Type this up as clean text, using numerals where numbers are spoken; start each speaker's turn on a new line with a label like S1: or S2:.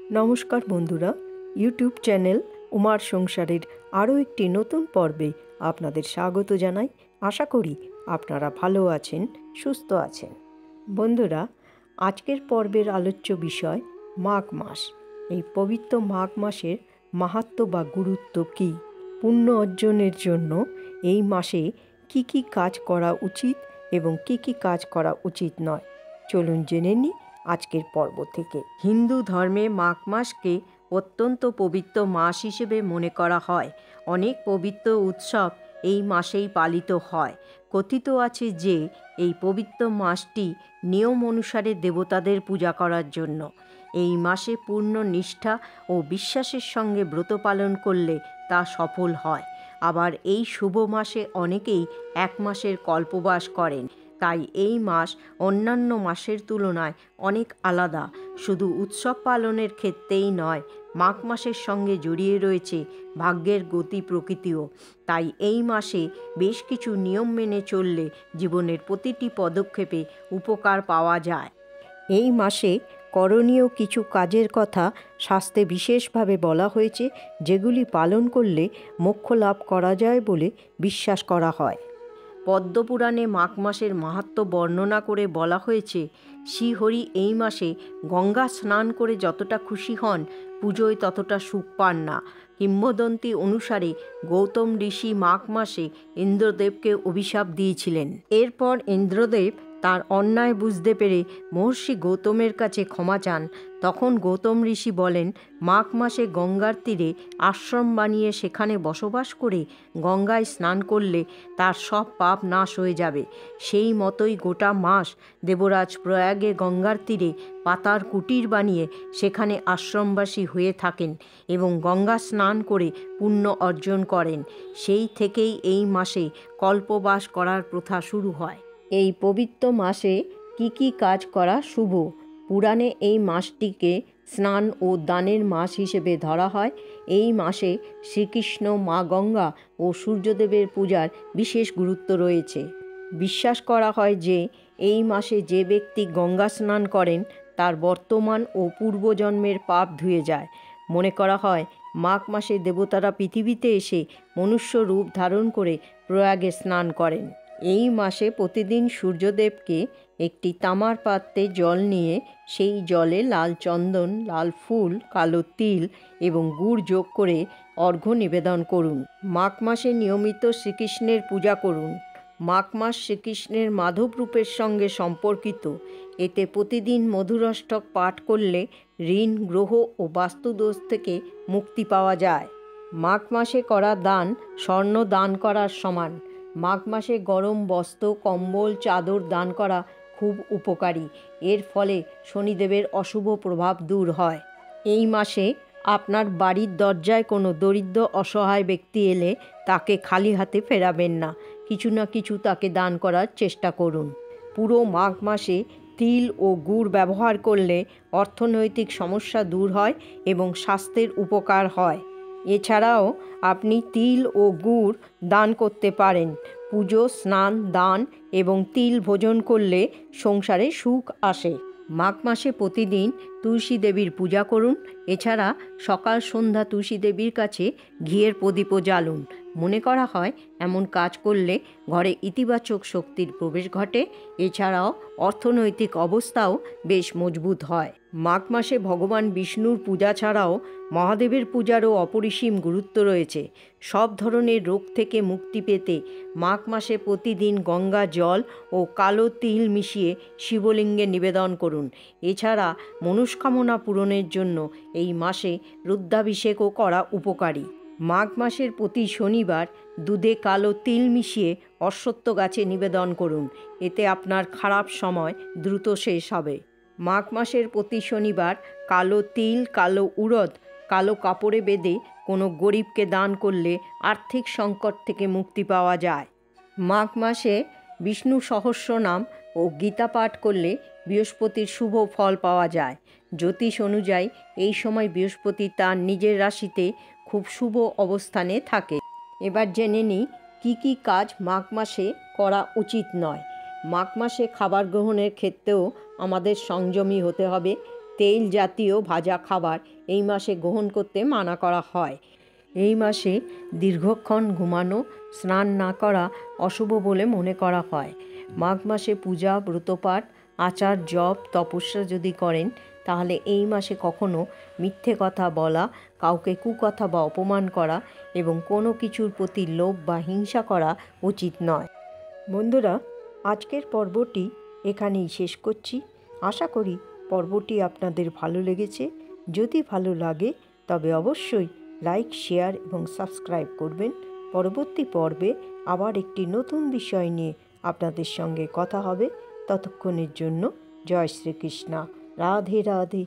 S1: নমস্কার বন্ধুরা, YouTube channel উমার সংসারের আরও একটি নতুন পর্বে আপনাদের স্বাগত জানাই। আশা করি আপনারা ভালো আছেন, সুস্থ আছেন। বন্ধুরা, আজকের পর্বের আলোচ্য বিষয় মাঘ মাস। এই পবিত্র মাঘ মাসের মাহাত্ম্য বা গুরুত্ব কী, পুণ্য অর্জনের জন্য এই মাসে কি কি কাজ করা উচিত এবং কি কি কাজ করা উচিত নয়, চলুন জেনে নিই আজকের পর্ব থেকে। হিন্দু ধর্মে মাঘ মাসকে অত্যন্ত পবিত্র মাস হিসেবে মনে করা হয়। অনেক পবিত্র উৎসব এই মাসেই পালিত হয়। কথিত আছে যে এই পবিত্র মাসটি নিয়ম অনুসারে দেবতাদের পূজা করার জন্য। এই মাসে পূর্ণ নিষ্ঠা ও বিশ্বাসের সঙ্গে ব্রত পালন করলে তা সফল হয়। আবার এই শুভ মাসে অনেকেই এক মাসের কল্পবাস করেন। তাই এই মাস অন্যান্য মাসের তুলনায় অনেক আলাদা। শুধু উৎসব পালনের ক্ষেত্রেই নয়, মাঘ মাসের সঙ্গে জড়িয়ে রয়েছে ভাগ্যের গতি প্রকৃতিও। তাই এই মাসে বেশ কিছু নিয়ম মেনে চললে জীবনের প্রতিটি পদক্ষেপে উপকার পাওয়া যায়। এই মাসে করণীয় কিছু কাজের কথা শাস্ত্রে বিশেষভাবে বলা হয়েছে, যেগুলি পালন করলে মোক্ষ লাভ করা যায় বলে বিশ্বাস করা হয়। পদ্মপুরাণে মাঘ মাসের মাহাত্ম্য বর্ণনা করে বলা হয়েছে, শ্রীহরি এই মাসে গঙ্গা স্নান করে যতটা খুশি হন, পুজোয় ততটা সুখ পান না। কিংবদন্তি অনুসারে গৌতম ঋষি মাঘ মাসে ইন্দ্রদেবকে অভিশাপ দিয়েছিলেন। এরপর ইন্দ্রদেব তার অন্যায় বুঝতে পেরে মহর্ষি গৌতমের কাছে ক্ষমা চান। তখন গৌতম ঋষি বলেন, মাঘ মাসে গঙ্গার তীরে আশ্রম বানিয়ে সেখানে বসবাস করে গঙ্গায় স্নান করলে তার সব পাপ নাশ হয়ে যাবে। সেই মতোই গোটা মাস দেবরাজ প্রয়াগে গঙ্গার তীরে পাতার কুটির বানিয়ে সেখানে আশ্রমবাসী হয়ে থাকেন এবং গঙ্গা স্নান করে পুণ্য অর্জন করেন। সেই থেকেই এই মাসে কল্পবাস করার প্রথা শুরু হয়। এই পবিত্র মাসে কি কি কাজ করা শুভ? পুরাণে এই মাসটিকে স্নান ও দানের মাস হিসেবে ধরা হয়। এই মাসে শ্রীকৃষ্ণ, মা গঙ্গা ও সূর্যদেবের পূজার বিশেষ গুরুত্ব রয়েছে। বিশ্বাস করা হয় যে এই মাসে যে ব্যক্তি গঙ্গা স্নান করেন তার বর্তমান ও পূর্বজন্মের পাপ ধুয়ে যায়। মনে করা হয় মাঘ মাসে দেবতারা পৃথিবীতে এসে মনুষ্য রূপ ধারণ করে প্রয়াগে স্নান করেন। এই মাসে প্রতিদিন সূর্যদেবকে একটি তামার পাত্রে জল নিয়ে সেই জলে লাল চন্দন, লাল ফুল, কালো তিল এবং গুড় যোগ করে অর্ঘ্য নিবেদন করুন। মাঘ মাসে নিয়মিত শ্রীকৃষ্ণের পূজা করুন। মাঘ মাস শ্রীকৃষ্ণের মাধব রূপের সঙ্গে সম্পর্কিত। এতে প্রতিদিন মধুরাষ্টক পাঠ করলে ঋণ, গ্রহ ও বাস্তুদোষ থেকে মুক্তি পাওয়া যায়। মাঘ মাসে করা দান স্বর্ণ দান করার সমান। মাঘ মাসে গরম বস্ত্র, কম্বল, চাদর দান করা খুব উপকারী। এর ফলে শনিদেবের অশুভ প্রভাব দূর হয়। এই মাসে আপনার বাড়ির দরজায় কোনো দরিদ্র অসহায় ব্যক্তি এলে তাকে খালি হাতে ফেরাবেন না। কিছু না কিছু তাকে দান করার চেষ্টা করুন। পুরো মাঘ মাসে তিল ও গুড় ব্যবহার করলে অর্থনৈতিক সমস্যা দূর হয় এবং স্বাস্থ্যের উপকার হয়। এছাড়াও আপনি তিল ও গুড় দান করতে পারেন। পুজো, স্নান, দান এবং তিল ভোজন করলে সংসারে সুখ আসে। মাঘ মাসে প্রতিদিন তুলসী দেবীর পূজা করুন। এছাড়া সকাল সন্ধ্যা তুলসী দেবীর কাছে ঘিয়ের প্রদীপও জ্বালুন। মনে করা হয় এমন কাজ করলে ঘরে ইতিবাচক শক্তির প্রবেশ ঘটে। এছাড়াও অর্থনৈতিক অবস্থাও বেশ মজবুত হয়। মাঘ মাসে ভগবান বিষ্ণুর পূজা ছাড়াও মহাদেবের পূজারও অপরিসীম গুরুত্ব রয়েছে। সব ধরনের রোগ থেকে মুক্তি পেতে মাঘ মাসে প্রতিদিন গঙ্গা জল ও কালো তিল মিশিয়ে শিবলিঙ্গে নিবেদন করুন। এছাড়া মনস্কামনা পূরণের জন্য এই মাসে রুদ্রাভিষেকও করা উপকারী। মাঘ মাসের প্রতি শনিবার দুধে কালো তিল মিশিয়ে অশ্বত্থ গাছে নিবেদন করুন। এতে আপনার খারাপ সময় দ্রুত শেষ হবে। মাঘ মাসের প্রতি শনিবার কালো তিল, কালো উড়দ কালো কাপড়ে বেঁধে কোনো গরিবকে দান করলে আর্থিক সংকট থেকে মুক্তি পাওয়া যায়। মাঘ মাসে বিষ্ণু সহস্রনাম ও গীতা পাঠ করলে বৃহস্পতির শুভ ফল পাওয়া যায়। জ্যোতিষ অনুযায়ী এই সময় বৃহস্পতি তার নিজের রাশিতে খুব শুভ অবস্থানে থাকে। এবার জেনে নিই কী কী কাজ মাঘ মাসে করা উচিত নয়। মাঘ মাসে খাবার গ্রহণের ক্ষেত্রেও আমাদের সংযমী হতে হবে। তেল জাতীয় ভাজা খাবার এই মাসে গ্রহণ করতে মানা করা হয়। এই মাসে দীর্ঘক্ষণ ঘুমানো, স্নান না করা অশুভ বলে মনে করা হয়। মাঘ মাসে পূজা, ব্রতপাঠ, আচার, জপ, তপস্যা যদি করেন তাহলে এই মাসে কখনো মিথ্যে কথা বলা, কাউকে কুকথা বা অপমান করা এবং কোনো কিছুর প্রতি লোভ বা হিংসা করা উচিত নয়। বন্ধুরা, আজকের পর্বটি এখানেই শেষ করছি। আশা করি পর্বটি আপনাদের ভালো লেগেছে। যদি ভালো লাগে তবে অবশ্যই লাইক, শেয়ার এবং সাবস্ক্রাইব করবেন। পরবর্তী পর্বে আবার একটি নতুন বিষয় নিয়ে আপনাদের সঙ্গে কথা হবে। ততক্ষণের জন্য জয় শ্রীকৃষ্ণ। রাধে রাধে।